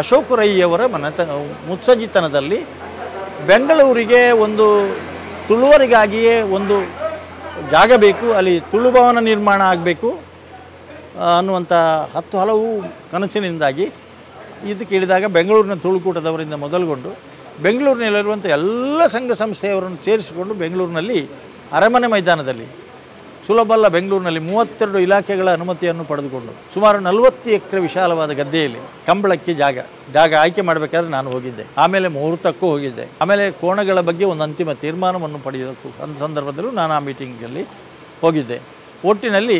ಅಶೋಕ್ ರೈಯವರ ಮುತ್ಸಜ್ಜಿತನದಲ್ಲಿ ಬೆಂಗಳೂರಿಗೆ ಒಂದು ತುಳುವರಿಗಾಗಿಯೇ ಒಂದು ಜಾಗ ಬೇಕು, ಅಲ್ಲಿ ತುಳು ಭವನ ನಿರ್ಮಾಣ ಆಗಬೇಕು ಅನ್ನುವಂಥ ಹಲವು ಕನಸಿನಿಂದಾಗಿ ಇದು ಕೇಳಿದಾಗ ಬೆಂಗಳೂರಿನ ತುಳುಕೂಟದವರಿಂದ ಮೊದಲುಗೊಂಡು ಬೆಂಗಳೂರಿನಲ್ಲಿರುವಂಥ ಎಲ್ಲ ಸಂಘ ಸಂಸ್ಥೆಯವರನ್ನು ಸೇರಿಸಿಕೊಂಡು ಬೆಂಗಳೂರಿನಲ್ಲಿ ಅರಮನೆ ಮೈದಾನದಲ್ಲಿ ಸುಲಭಲ್ಲ, ಬೆಂಗಳೂರಿನಲ್ಲಿ 32 ಇಲಾಖೆಗಳ ಅನುಮತಿಯನ್ನು ಪಡೆದುಕೊಂಡು ಸುಮಾರು 40 ಎಕರೆ ವಿಶಾಲವಾದ ಗದ್ದೆಯಲ್ಲಿ ಕಂಬಳಕ್ಕೆ ಜಾಗ ಆಯ್ಕೆ ಮಾಡಬೇಕಾದ್ರೆ ನಾನು ಹೋಗಿದ್ದೆ. ಆಮೇಲೆ ಮುಹೂರ್ತಕ್ಕೂ ಹೋಗಿದ್ದೆ. ಆಮೇಲೆ ಕೋಣಗಳ ಬಗ್ಗೆ ಒಂದು ಅಂತಿಮ ತೀರ್ಮಾನವನ್ನು ಪಡೆಯೋದಕ್ಕೂ ಒಂದು ಸಂದರ್ಭದಲ್ಲೂ ನಾನು ಆ ಮೀಟಿಂಗಲ್ಲಿ ಹೋಗಿದ್ದೆ. ಒಟ್ಟಿನಲ್ಲಿ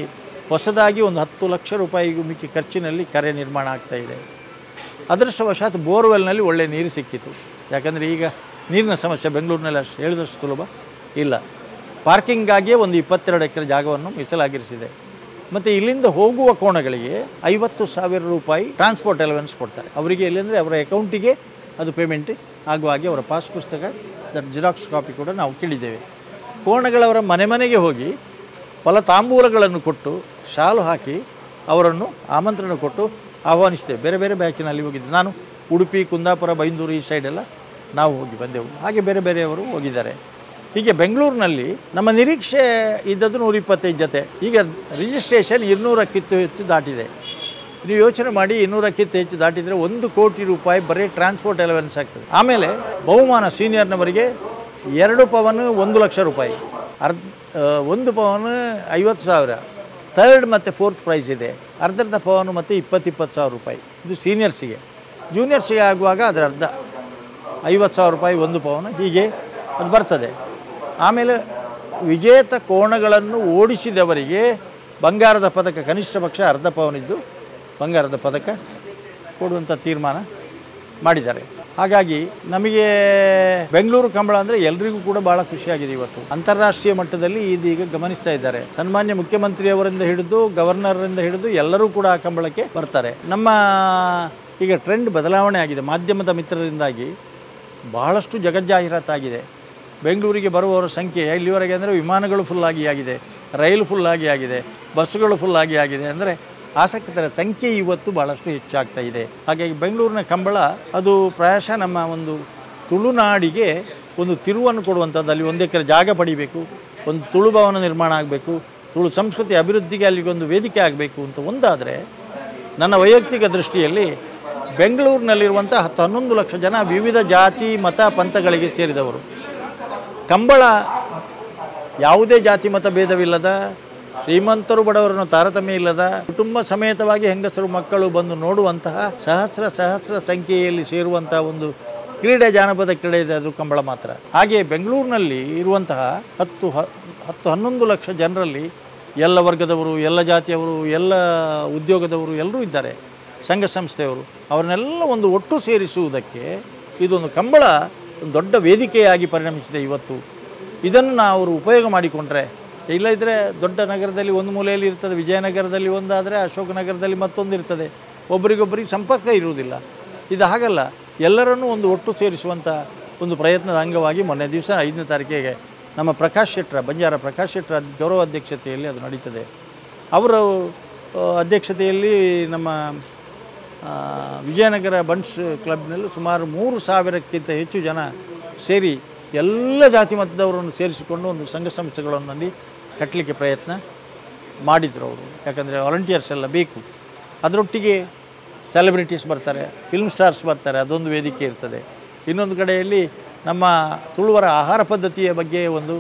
ಹೊಸದಾಗಿ ಒಂದು 10 ಲಕ್ಷ ರೂಪಾಯಿಗೂ ಮಿಕ್ಕಿ ಖರ್ಚಿನಲ್ಲಿ ಕೆರೆ ನಿರ್ಮಾಣ ಆಗ್ತಾಯಿದೆ. ಅದೃಷ್ಟವಶಾತ್ ಬೋರ್ವೆಲ್ನಲ್ಲಿ ಒಳ್ಳೆಯ ನೀರು ಸಿಕ್ಕಿತು. ಯಾಕಂದರೆ ಈಗ ನೀರಿನ ಸಮಸ್ಯೆ ಬೆಂಗಳೂರಿನಲ್ಲಿ ಅಷ್ಟು ಹೇಳಿದಷ್ಟು ಸುಲಭ ಇಲ್ಲ. ಪಾರ್ಕಿಂಗ್ಗಾಗಿಯೇ ಒಂದು 22 ಎಕರೆ ಜಾಗವನ್ನು ಮೀಸಲಾಗಿರಿಸಿದೆ. ಮತ್ತು ಇಲ್ಲಿಂದ ಹೋಗುವ ಕೋಣಗಳಿಗೆ 50,000 ರೂಪಾಯಿ ಟ್ರಾನ್ಸ್ಪೋರ್ಟ್ ಅಲವೆನ್ಸ್ ಕೊಡ್ತಾರೆ ಅವರಿಗೆ. ಎಲ್ಲಿಂದರೆ ಅವರ ಅಕೌಂಟಿಗೆ ಅದು ಪೇಮೆಂಟ್ ಆಗುವ ಹಾಗೆ ಅವರ ಪಾಸ್ ಪುಸ್ತಕ ಜಿರಾಕ್ಸ್ ಕಾಪಿ ಕೂಡ ನಾವು ಕೇಳಿದ್ದೇವೆ. ಕೋಣಗಳವರ ಮನೆಗೆ ಹೋಗಿ ಫಲ ತಾಂಬೂಲಗಳನ್ನು ಕೊಟ್ಟು ಶಾಲು ಹಾಕಿ ಅವರನ್ನು ಆಮಂತ್ರಣ ಕೊಟ್ಟು ಆಹ್ವಾನಿಸಿದ್ದೇವೆ. ಬೇರೆ ಬೇರೆ ಬ್ಯಾಚಿನಲ್ಲಿ ಹೋಗಿದ್ದೆ ನಾನು. ಉಡುಪಿ, ಕುಂದಾಪುರ, ಬೈಂದೂರು ಈ ಸೈಡೆಲ್ಲ ನಾವು ಹೋಗಿ ಬಂದೆವು. ಹಾಗೆ ಬೇರೆ ಬೇರೆಯವರು ಹೋಗಿದ್ದಾರೆ. ಹೀಗೆ ಬೆಂಗಳೂರಿನಲ್ಲಿ ನಮ್ಮ ನಿರೀಕ್ಷೆ ಇದ್ದದ್ದು 125 ಜೊತೆ. ಈಗ ರಿಜಿಸ್ಟ್ರೇಷನ್ 200ಕ್ಕಿಂತ ಹೆಚ್ಚು ದಾಟಿದೆ. ನೀವು ಯೋಚನೆ ಮಾಡಿ, 200ಕ್ಕಿಂತ ಹೆಚ್ಚು ದಾಟಿದರೆ 1 ಕೋಟಿ ರೂಪಾಯಿ ಬರೀ ಟ್ರಾನ್ಸ್ಪೋರ್ಟ್ ಅಲವೆನ್ಸ್ ಆಗ್ತದೆ. ಆಮೇಲೆ ಬಹುಮಾನ ಸೀನಿಯರ್ನವರಿಗೆ 2 ಪವನು 1 ಲಕ್ಷ ರೂಪಾಯಿ, 1 ಪವನು 50,000, ಥರ್ಡ್ ಮತ್ತು ಫೋರ್ತ್ ಪ್ರೈಸ್ ಇದೆ, ಅರ್ಧರ್ಧ ಪವನು ಮತ್ತು 20,000 ರೂಪಾಯಿ. ಇದು ಸೀನಿಯರ್ಸಿಗೆ. ಜೂನಿಯರ್ಸಿಗೆ ಆಗುವಾಗ ಅದರ ಅರ್ಧ 50,000 ರೂಪಾಯಿ 1 ಪವನು, ಹೀಗೆ ಅದು ಬರ್ತದೆ. ಆಮೇಲೆ ವಿಜೇತ ಕೋಣಗಳನ್ನು ಓಡಿಸಿದವರಿಗೆ ಬಂಗಾರದ ಪದಕ, ಕನಿಷ್ಠ ಪಕ್ಷ ಅರ್ಧ ಪವನಿದ್ದು ಬಂಗಾರದ ಪದಕ ಕೊಡುವಂಥ ತೀರ್ಮಾನ ಮಾಡಿದ್ದಾರೆ. ಹಾಗಾಗಿ ನಮಗೆ ಬೆಂಗಳೂರು ಕಂಬಳ ಅಂದರೆ ಎಲ್ರಿಗೂ ಕೂಡ ಭಾಳ ಖುಷಿಯಾಗಿದೆ. ಇವತ್ತು ಅಂತಾರಾಷ್ಟ್ರೀಯ ಮಟ್ಟದಲ್ಲಿ ಇದೀಗ ಗಮನಿಸ್ತಾ ಇದ್ದಾರೆ. ಸನ್ಮಾನ್ಯ ಮುಖ್ಯಮಂತ್ರಿಯವರಿಂದ ಹಿಡಿದು ಗವರ್ನರಿಂದ ಹಿಡಿದು ಎಲ್ಲರೂ ಕೂಡ ಆ ಕಂಬಳಕ್ಕೆ ಬರ್ತಾರೆ. ನಮ್ಮ ಈಗ ಟ್ರೆಂಡ್ ಬದಲಾವಣೆ ಆಗಿದೆ. ಮಾಧ್ಯಮದ ಮಿತ್ರರಿಂದಾಗಿ ಬಹಳಷ್ಟು ಜಗಜ್ಜಾಹೀರಾತಾಗಿದೆ. ಬೆಂಗಳೂರಿಗೆ ಬರುವವರ ಸಂಖ್ಯೆ ಇಲ್ಲಿವರೆಗೆ ಅಂದರೆ ವಿಮಾನಗಳು ಫುಲ್ಲಾಗಿ ಆಗಿದೆ, ರೈಲು ಫುಲ್ಲಾಗಿ ಆಗಿದೆ, ಬಸ್ಸುಗಳು ಫುಲ್ಲಾಗಿ ಆಗಿದೆ. ಅಂದರೆ ಆಸಕ್ತರ ಸಂಖ್ಯೆ ಇವತ್ತು ಭಾಳಷ್ಟು ಹೆಚ್ಚಾಗ್ತಾ ಇದೆ. ಹಾಗಾಗಿ ಬೆಂಗಳೂರಿನ ಕಂಬಳ ಅದು ಪ್ರಾಯಶಃ ನಮ್ಮ ಒಂದು ತುಳುನಾಡಿಗೆ ಒಂದು ತಿರುವನ್ನು ಕೊಡುವಂಥದ್ದು. ಅಲ್ಲಿ 1 ಎಕರೆ ಜಾಗ ಪಡಿಬೇಕು, ಒಂದು ತುಳು ಭವನ ನಿರ್ಮಾಣ ಆಗಬೇಕು, ತುಳು ಸಂಸ್ಕೃತಿ ಅಭಿವೃದ್ಧಿಗೆ ಅಲ್ಲಿಗೊಂದು ವೇದಿಕೆ ಆಗಬೇಕು ಅಂತ ಒಂದಾದರೆ, ನನ್ನ ವೈಯಕ್ತಿಕ ದೃಷ್ಟಿಯಲ್ಲಿ ಬೆಂಗಳೂರಿನಲ್ಲಿರುವಂಥ 11 ಲಕ್ಷ ಜನ ವಿವಿಧ ಜಾತಿ ಮತ ಪಂಥಗಳಿಗೆ ಸೇರಿದವರು. ಕಂಬಳ ಯಾವುದೇ ಜಾತಿ ಮತ ಭೇದವಿಲ್ಲದ, ಶ್ರೀಮಂತರು ಬಡವರನ್ನು ತಾರತಮ್ಯ ಇಲ್ಲದ, ಕುಟುಂಬ ಸಮೇತವಾಗಿ ಹೆಂಗಸರು ಮಕ್ಕಳು ಬಂದು ನೋಡುವಂತಹ ಸಹಸ್ರ ಸಂಖ್ಯೆಯಲ್ಲಿ ಸೇರುವಂತಹ ಒಂದು ಕ್ರೀಡೆ, ಜಾನಪದ ಕ್ರೀಡೆ ಇದೆ, ಅದು ಕಂಬಳ ಮಾತ್ರ. ಹಾಗೆಯೇ ಬೆಂಗಳೂರಿನಲ್ಲಿ ಇರುವಂತಹ 10-11 ಲಕ್ಷ ಜನರಲ್ಲಿ ಎಲ್ಲ ವರ್ಗದವರು, ಎಲ್ಲ ಜಾತಿಯವರು, ಎಲ್ಲ ಉದ್ಯೋಗದವರು ಎಲ್ಲರೂ ಇದ್ದಾರೆ, ಸಂಘ ಸಂಸ್ಥೆಯವರು. ಅವರನ್ನೆಲ್ಲ ಒಂದು ಒಟ್ಟು ಸೇರಿಸುವುದಕ್ಕೆ ಇದೊಂದು ಕಂಬಳ ಒಂದು ದೊಡ್ಡ ವೇದಿಕೆಯಾಗಿ ಪರಿಣಮಿಸಿದೆ ಇವತ್ತು. ಇದನ್ನು ನಾವು ಅವರು ಉಪಯೋಗ ಮಾಡಿಕೊಂಡ್ರೆ, ಇಲ್ಲದಿದ್ದರೆ ದೊಡ್ಡ ನಗರದಲ್ಲಿ ಒಂದು ಮೂಲೆಯಲ್ಲಿ ಇರ್ತದೆ, ವಿಜಯನಗರದಲ್ಲಿ ಒಂದಾದರೆ ಅಶೋಕನಗರದಲ್ಲಿ ಮತ್ತೊಂದು ಇರ್ತದೆ, ಒಬ್ಬರಿಗೊಬ್ಬರಿಗೆ ಸಂಪರ್ಕ ಇರುವುದಿಲ್ಲ. ಇದು ಹಾಗಲ್ಲ, ಎಲ್ಲರನ್ನೂ ಒಂದು ಒಟ್ಟು ಸೇರಿಸುವಂಥ ಒಂದು ಪ್ರಯತ್ನದ ಅಂಗವಾಗಿ ಮೊನ್ನೆ ದಿವಸ 5ನೇ ತಾರೀಕಿಗೆ ನಮ್ಮ ಪ್ರಕಾಶ್ ಶೆಟ್ಟರ, ಬಂಜಾರ ಪ್ರಕಾಶ್ ಶೆಟ್ಟರ ಗೌರವ ಅಧ್ಯಕ್ಷತೆಯಲ್ಲಿ ಅದು ನಡೀತದೆ. ಅವರ ಅಧ್ಯಕ್ಷತೆಯಲ್ಲಿ ನಮ್ಮ ವಿಜಯನಗರ ಬನ್ಸ್ ಕ್ಲಬ್ನಲ್ಲಿ ಸುಮಾರು 3,000ಕ್ಕಿಂತ ಹೆಚ್ಚು ಜನ ಸೇರಿ ಎಲ್ಲ ಜಾತಿ ಮತದವರನ್ನು ಸೇರಿಸಿಕೊಂಡು ಒಂದು ಸಂಘ ಸಂಸ್ಥೆಗಳಲ್ಲಿ ಕಟ್ಟಲಿಕ್ಕೆ ಪ್ರಯತ್ನ ಮಾಡಿದರು ಅವರು. ಯಾಕಂದರೆ ವಾಲಂಟಿಯರ್ಸ್ ಎಲ್ಲ ಬೇಕು. ಅದರೊಟ್ಟಿಗೆ ಸೆಲೆಬ್ರಿಟೀಸ್ ಬರ್ತಾರೆ, ಫಿಲ್ಮ್ ಸ್ಟಾರ್ಸ್ ಬರ್ತಾರೆ, ಅದೊಂದು ವೇದಿಕೆ ಇರ್ತದೆ. ಇನ್ನೊಂದು ಕಡೆಯಲ್ಲಿ ನಮ್ಮ ತುಳುವರ ಆಹಾರ ಪದ್ಧತಿಯ ಬಗ್ಗೆ ಒಂದು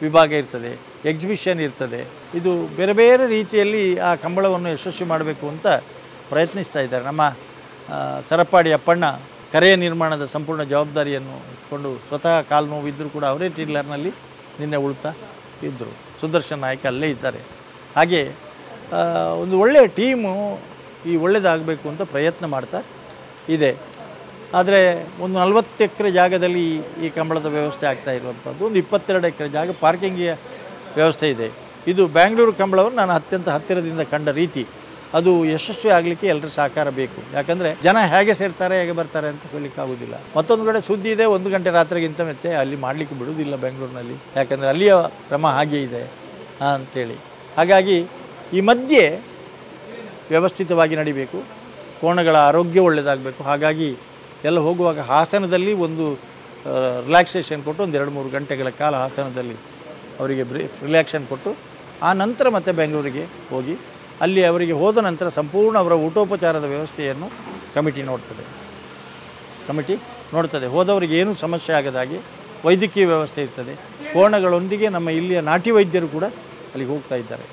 ವಿಭಾಗ ಇರ್ತದೆ, ಎಕ್ಸಿಬಿಷನ್ ಇರ್ತದೆ. ಇದು ಬೇರೆ ಬೇರೆ ರೀತಿಯಲ್ಲಿ ಆ ಕಂಬಳವನ್ನು ಯಶಸ್ವಿ ಮಾಡಬೇಕು ಅಂತ ಪ್ರಯತ್ನಿಸ್ತಾ ಇದ್ದಾರೆ. ನಮ್ಮ ಸರಪಾಡಿ ಅಪ್ಪಣ್ಣ ಕೆರೆಯ ನಿರ್ಮಾಣದ ಸಂಪೂರ್ಣ ಜವಾಬ್ದಾರಿಯನ್ನು ಇಟ್ಕೊಂಡು ಸ್ವತಃ ಕಾಲು ನೋವಿದ್ದರೂ ಕೂಡ ಅವರೇ ಟೀಲರ್ನಲ್ಲಿ ನಿನ್ನೆ ಉಳ್ತಾ ಇದ್ದರು. ಸುದರ್ಶನ್ ನಾಯಕ ಅಲ್ಲೇ ಇದ್ದಾರೆ. ಹಾಗೆ ಒಂದು ಒಳ್ಳೆಯ ಟೀಮು ಈ ಒಳ್ಳೆಯದಾಗಬೇಕು ಅಂತ ಪ್ರಯತ್ನ ಮಾಡ್ತಾ ಇದೆ. ಆದರೆ ಒಂದು 40 ಎಕರೆ ಜಾಗದಲ್ಲಿ ಈ ಕಂಬಳದ ವ್ಯವಸ್ಥೆ ಆಗ್ತಾ ಇರುವಂಥದ್ದು. ಒಂದು 22 ಎಕರೆ ಜಾಗ ಪಾರ್ಕಿಂಗಿಗೆ ವ್ಯವಸ್ಥೆ ಇದೆ. ಇದು ಬೆಂಗಳೂರು ಕಂಬಳವನ್ನು ನಾನು ಅತ್ಯಂತ ಹತ್ತಿರದಿಂದ ಕಂಡ ರೀತಿ. ಅದು ಯಶಸ್ವಿ ಆಗಲಿಕ್ಕೆ ಎಲ್ಲರ ಸಹಕಾರ ಬೇಕು. ಯಾಕಂದರೆ ಜನ ಹೇಗೆ ಸೇರ್ತಾರೆ, ಹೇಗೆ ಬರ್ತಾರೆ ಅಂತ ಹೇಳಲಿಕ್ಕಾಗೋದಿಲ್ಲ. ಮತ್ತೊಂದು ಕಡೆ ಸುದ್ದಿ ಇದೆ, 1 ಗಂಟೆ ರಾತ್ರಿಗಿಂತ ಮತ್ತೆ ಅಲ್ಲಿ ಮಾಡಲಿಕ್ಕೆ ಬಿಡುವುದಿಲ್ಲ ಬೆಂಗಳೂರಿನಲ್ಲಿ. ಯಾಕಂದರೆ ಅಲ್ಲಿಯ ಕ್ರಮ ಹಾಗೆ ಇದೆ ಅಂಥೇಳಿ. ಹಾಗಾಗಿ ಈ ಮಧ್ಯೆ ವ್ಯವಸ್ಥಿತವಾಗಿ ನಡಿಬೇಕು. ಕೋಣಗಳ ಆರೋಗ್ಯ ಒಳ್ಳೆಯದಾಗಬೇಕು. ಹಾಗಾಗಿ ಎಲ್ಲ ಹೋಗುವಾಗ ಹಾಸನದಲ್ಲಿ ಒಂದು ರಿಲ್ಯಾಕ್ಸೇಷನ್ ಕೊಟ್ಟು ಒಂದು 2-3 ಗಂಟೆಗಳ ಕಾಲ ಹಾಸನದಲ್ಲಿ ಅವರಿಗೆ ರಿಲ್ಯಾಕ್ಸೇಷನ್ ಕೊಟ್ಟು ಆ ನಂತರ ಮತ್ತೆ ಬೆಂಗಳೂರಿಗೆ ಹೋಗಿ ಅಲ್ಲಿ ಅವರಿಗೆ ಹೋದ ನಂತರ ಸಂಪೂರ್ಣ ಅವರ ಊಟೋಪಚಾರದ ವ್ಯವಸ್ಥೆಯನ್ನು ಕಮಿಟಿ ನೋಡ್ತದೆ. ಹೋದವರಿಗೆ ಏನೂ ಸಮಸ್ಯೆ ಆಗದ ಹಾಗೆ ವೈದ್ಯಕೀಯ ವ್ಯವಸ್ಥೆ ಇರ್ತದೆ. ಕೋಣಗಳೊಂದಿಗೆ ನಮ್ಮ ಇಲ್ಲಿಯ ನಾಟಿ ವೈದ್ಯರು ಕೂಡ ಅಲ್ಲಿಗೆ ಹೋಗ್ತಾ ಇದ್ದಾರೆ.